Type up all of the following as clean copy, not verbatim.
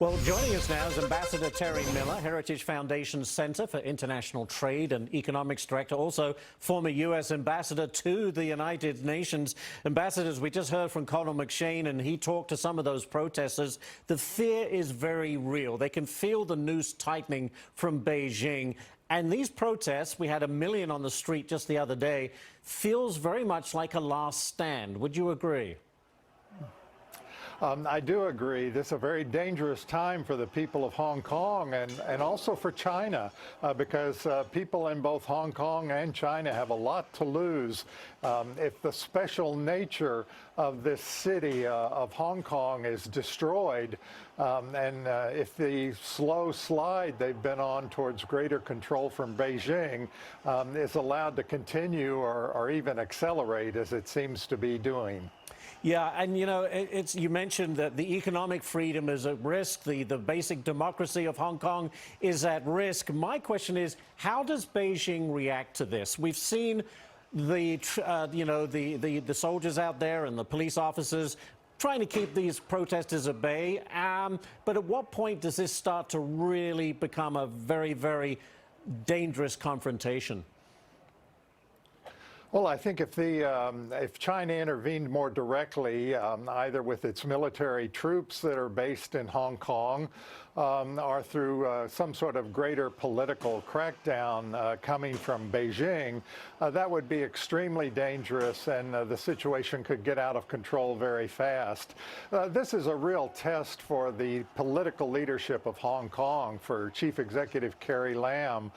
Well, joining us now is Ambassador Terry Miller, Heritage Foundation Center for International Trade and Economics Director, also former U.S. Ambassador to the United Nations. Ambassadors, we just heard from Colonel McShane, and he talked to some of those protesters. The fear is very real. They can feel the noose tightening from Beijing. And these protests, we had 1 million on the street just the other day, feels very much like a last stand. Would you agree? I do agree. This is a very dangerous time for the people of Hong Kong and also for China because people in both Hong Kong and China have a lot to lose. If the special nature of this city of Hong Kong is destroyed and if the slow slide they've been on towards greater control from Beijing is allowed to continue or even accelerate as it seems to be doing. Yeah, and you know, you mentioned that the economic freedom is at risk, the basic democracy of Hong Kong is at risk. My question is, how does Beijing react to this? We've seen the soldiers out there and the police officers trying to keep these protesters at bay. But at what point does this start to really become a very, very dangerous confrontation? Well, I think if China intervened more directly, either with its military troops that are based in Hong Kong or through some sort of greater political crackdown coming from Beijing, that would be extremely dangerous, and the situation could get out of control very fast. This is a real test for the political leadership of Hong Kong, for Chief Executive Carrie Lam.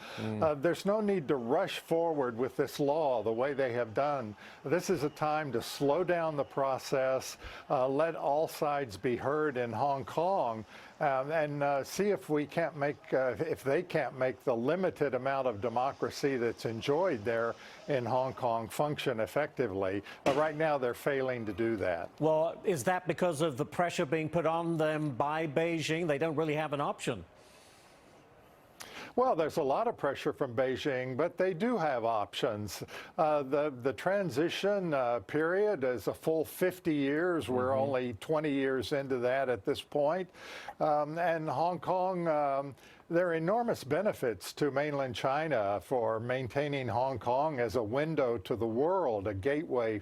There's no need to rush forward with this law the way they have done. This is a time to slow down the process, let all sides be heard in Hong Kong, and see if we can't make, if they can't make the limited amount of democracy that's enjoyed there in Hong Kong function effectively. Right now, they're failing to do that. Well, is that because of the pressure being put on them by Beijing? They don't really have an option. Well, there's a lot of pressure from Beijing, but they do have options. The transition period is a full 50 years. We're only 20 years into that at this point. And Hong Kong, there are enormous benefits to mainland China for maintaining Hong Kong as a window to the world, a gateway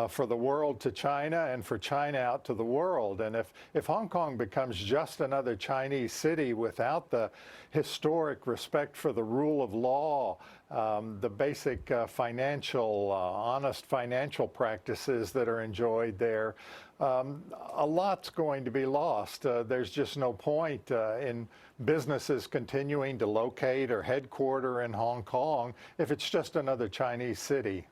for the world to China and for China out to the world. And if Hong Kong becomes just another Chinese city without the historic respect for the rule of law, the basic honest financial practices that are enjoyed there, a lot's going to be lost. There's just no point in businesses continuing to locate or headquarter in Hong Kong if it's just another Chinese city.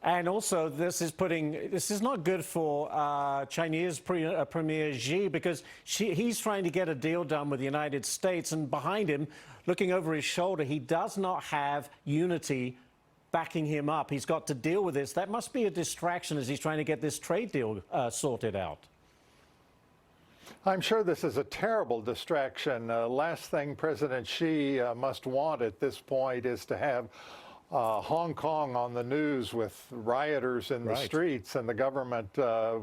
And also, this is not good for Chinese Premier Xi, because he's trying to get a deal done with the United States, and behind him, looking over his shoulder, he does not have unity backing him up. He's got to deal with this. That must be a distraction as he's trying to get this trade deal sorted out. I'm sure this is a terrible distraction. Last thing President Xi must want at this point is to have Hong Kong on the news with rioters in the streets and the government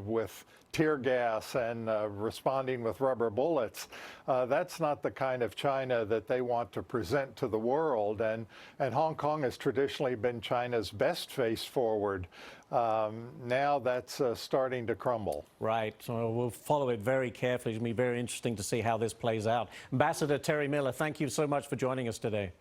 with tear gas and responding with rubber bullets. That's not the kind of China that they want to present to the world. And Hong Kong has traditionally been China's best face forward. Now that's starting to crumble. Right. So we'll follow it very carefully. It's going to be very interesting to see how this plays out. Ambassador Terry Miller, thank you so much for joining us today.